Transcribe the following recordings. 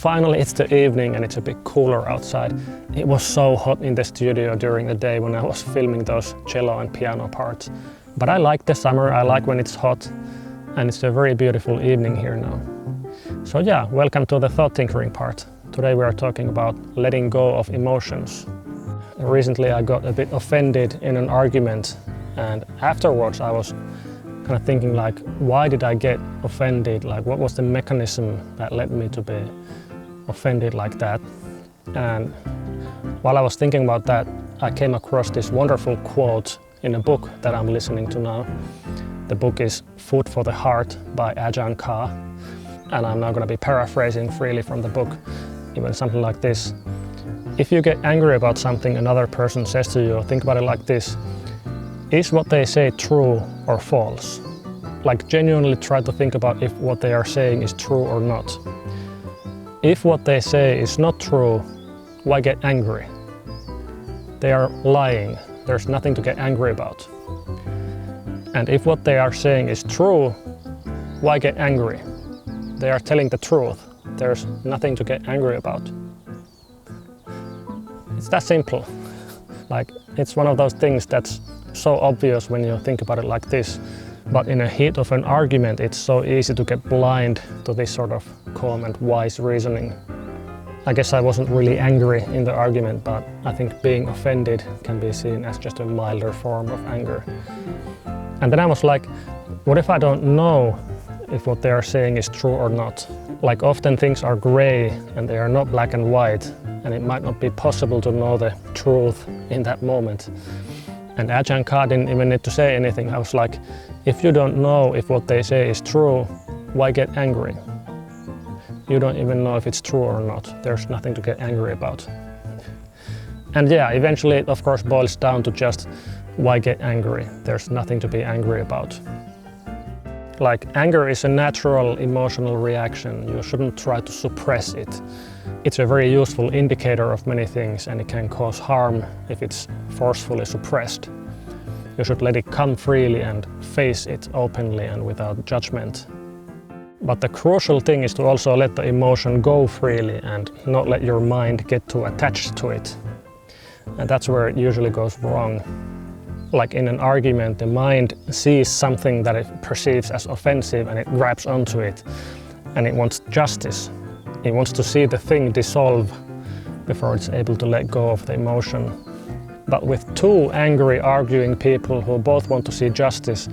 finally it's the evening and it's a bit cooler outside. It was so hot in the studio during the day when I was filming those cello and piano parts. But I like the summer, I like when it's hot, and it's a very beautiful evening here now. So yeah, welcome to the thought tinkering part. Today we are talking about letting go of emotions. Recently I got a bit offended in an argument, and afterwards I was kind of thinking like, why did I get offended? Like, what was the mechanism that led me to be offended like that? And while I was thinking about that, I came across this wonderful quote in a book that I'm listening to now. The book is Food for the Heart by Ajahn Chah, and I'm now going to be paraphrasing freely from the book. It went something like this: if you get angry about something another person says to you, think about it like this: is what they say true or false? Like, genuinely try to think about if what they are saying is true or not. If what they say is not true, why get angry? They are lying. There's nothing to get angry about. And if what they are saying is true, why get angry? They are telling the truth. There's nothing to get angry about. It's that simple. Like, it's one of those things that's so obvious when you think about it like this. But in a heat of an argument, it's so easy to get blind to this sort of calm and wise reasoning. I guess I wasn't really angry in the argument, but I think being offended can be seen as just a milder form of anger. And then I was like, what if I don't know if what they are saying is true or not? Like, often things are gray and they are not black and white, and it might not be possible to know the truth in that moment. And Ajahn Chah didn't even need to say anything. I was like, if you don't know if what they say is true, why get angry? You don't even know if it's true or not. There's nothing to get angry about. And yeah, eventually it of course boils down to just, why get angry? There's nothing to be angry about. Like, anger is a natural emotional reaction. You shouldn't try to suppress it. It's a very useful indicator of many things, and it can cause harm if it's forcefully suppressed. You should let it come freely and face it openly and without judgment. But the crucial thing is to also let the emotion go freely and not let your mind get too attached to it. And that's where it usually goes wrong. Like in an argument, the mind sees something that it perceives as offensive and it grabs onto it, and it wants justice. It wants to see the thing dissolve before it's able to let go of the emotion. But with two angry, arguing people who both want to see justice,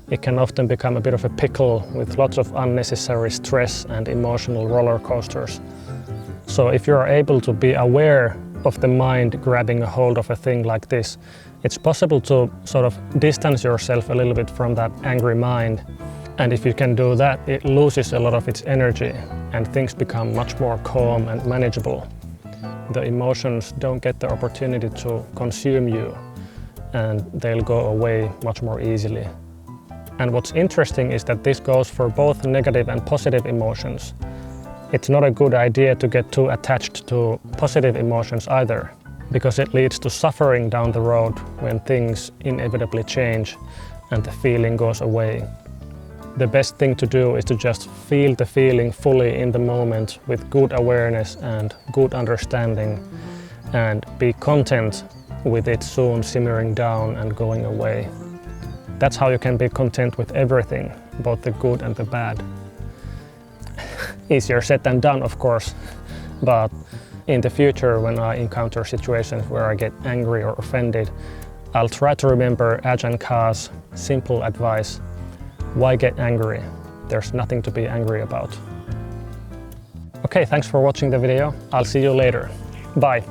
it can often become a bit of a pickle with lots of unnecessary stress and emotional roller coasters. So if you're able to be aware of the mind grabbing a hold of a thing like this, it's possible to sort of distance yourself a little bit from that angry mind. And if you can do that, it loses a lot of its energy and things become much more calm and manageable. The emotions don't get the opportunity to consume you, and they'll go away much more easily. And what's interesting is that this goes for both negative and positive emotions. It's not a good idea to get too attached to positive emotions either, because it leads to suffering down the road when things inevitably change and the feeling goes away. The best thing to do is to just feel the feeling fully in the moment with good awareness and good understanding, and be content with it soon simmering down and going away. That's how you can be content with everything, both the good and the bad. Easier said than done, of course, but in the future, when I encounter situations where I get angry or offended, I'll try to remember Ajahn Chah's simple advice: why get angry? There's nothing to be angry about. Okay, thanks for watching the video. I'll see you later. Bye.